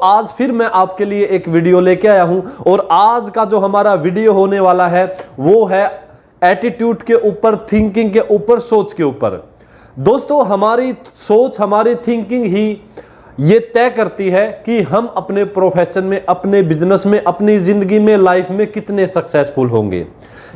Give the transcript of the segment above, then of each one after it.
आज फिर मैं आपके लिए एक वीडियो लेके आया हूं और आज का जो हमारा वीडियो होने वाला है वो है एटीट्यूड के ऊपर, थिंकिंग के ऊपर, सोच के ऊपर। दोस्तों, हमारी सोच, हमारी थिंकिंग ही ये तय करती है कि हम अपने प्रोफेशन में, अपने बिजनेस में, अपनी जिंदगी में, लाइफ में कितने सक्सेसफुल होंगे।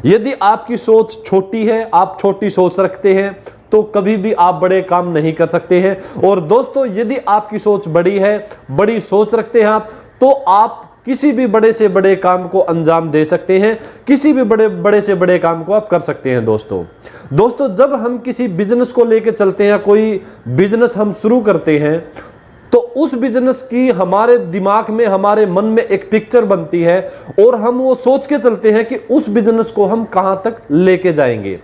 यदि आपकी सोच छोटी है, आप छोटी सोच रखते हैं, तो कभी भी आप बड़े काम नहीं कर सकते हैं। और दोस्तों, यदि आपकी सोच बड़ी है, बड़ी सोच रखते हैं आप, तो आप किसी भी बड़े से बड़े काम को अंजाम दे सकते हैं, किसी भी बड़े से बड़े काम को आप कर सकते हैं। दोस्तों, जब हम किसी बिजनेस को लेकर चलते हैं, कोई बिजनेस हम शुरू करते हैं, तो उस बिजनेस की हमारे दिमाग में, हमारे मन में एक पिक्चर बनती है और हम वो सोच के चलते हैं कि उस बिजनेस को हम कहां तक लेके जाएंगे।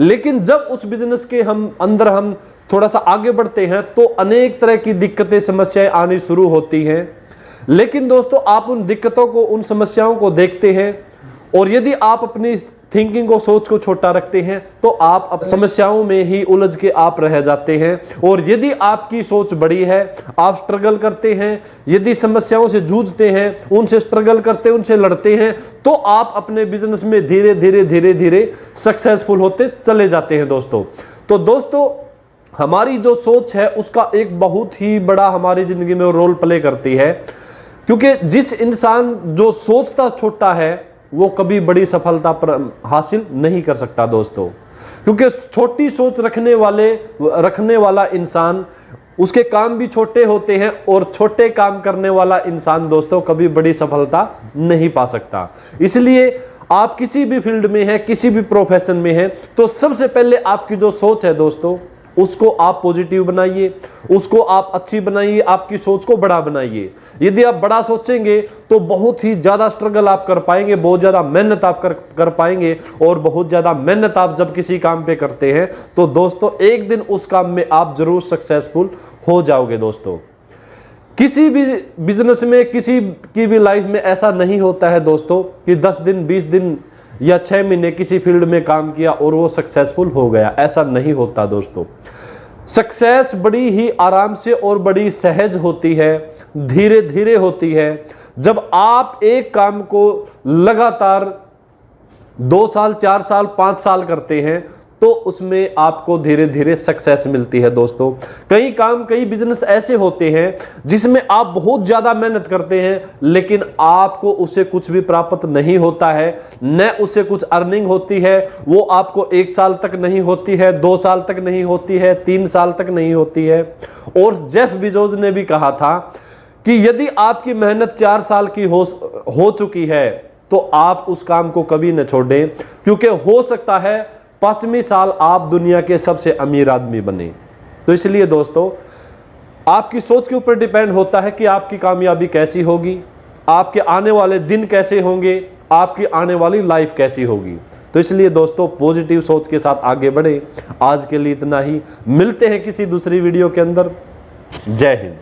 लेकिन जब उस बिजनेस के हम थोड़ा सा आगे बढ़ते हैं तो अनेक तरह की दिक्कतें, समस्याएं आनी शुरू होती हैं। लेकिन दोस्तों, आप उन दिक्कतों को, उन समस्याओं को देखते हैं और यदि आप अपनी थिंकिंग को, सोच को छोटा रखते हैं तो आप समस्याओं में ही उलझ के आप रह जाते हैं। और यदि आपकी सोच बड़ी है, आप स्ट्रगल करते हैं, यदि समस्याओं से जूझते हैं, उनसे स्ट्रगल करते हैं, उनसे लड़ते हैं, तो आप अपने बिजनेस में धीरे धीरे सक्सेसफुल होते चले जाते हैं। तो दोस्तों, हमारी जो सोच है उसका एक बहुत ही बड़ा हमारी जिंदगी में रोल प्ले करती है, क्योंकि जिस इंसान जो सोचता छोटा है वो कभी बड़ी सफलता हासिल नहीं कर सकता दोस्तों। क्योंकि छोटी सोच रखने वाला इंसान, उसके काम भी छोटे होते हैं और छोटे काम करने वाला इंसान दोस्तों कभी बड़ी सफलता नहीं पा सकता। इसलिए आप किसी भी फील्ड में हैं, किसी भी प्रोफेशन में हैं, तो सबसे पहले आपकी जो सोच है दोस्तों, उसको आप पॉजिटिव बनाइए, उसको आप अच्छी बनाइए, आपकी सोच को बड़ा बनाइए। यदि आप बड़ा सोचेंगे तो बहुत ही ज्यादा स्ट्रगल आप कर पाएंगे, बहुत ज्यादा मेहनत आप कर पाएंगे। और बहुत ज्यादा मेहनत आप जब किसी काम पे करते हैं तो दोस्तों एक दिन उस काम में आप जरूर सक्सेसफुल हो जाओगे। दोस्तों, किसी भी बिजनेस में, किसी की भी लाइफ में ऐसा नहीं होता है दोस्तों कि 10 दिन, 20 दिन या 6 महीने किसी फील्ड में काम किया और वो सक्सेसफुल हो गया। ऐसा नहीं होता दोस्तों। सक्सेस बड़ी ही आराम से और बड़ी सहज होती है, धीरे धीरे होती है। जब आप एक काम को लगातार 2 साल, 4 साल, 5 साल करते हैं तो उसमें आपको धीरे धीरे सक्सेस मिलती है। दोस्तों, कई बिजनेस ऐसे होते हैं जिसमें आप बहुत ज्यादा मेहनत करते हैं लेकिन आपको उससे कुछ भी प्राप्त नहीं होता है, न उससे कुछ अर्निंग होती है। वो आपको 1 साल तक नहीं होती है, 2 साल तक नहीं होती है, 3 साल तक नहीं होती है। और जेफ बेजोस ने भी कहा था कि यदि आपकी मेहनत 4 साल की हो चुकी है तो आप उस काम को कभी न छोड़ें, क्योंकि हो सकता है 5वें साल आप दुनिया के सबसे अमीर आदमी बने। तो इसलिए दोस्तों, आपकी सोच के ऊपर डिपेंड होता है कि आपकी कामयाबी कैसी होगी, आपके आने वाले दिन कैसे होंगे, आपकी आने वाली लाइफ कैसी होगी। तो इसलिए दोस्तों, पॉजिटिव सोच के साथ आगे बढ़े। आज के लिए इतना ही, मिलते हैं किसी दूसरी वीडियो के अंदर। जय हिंद।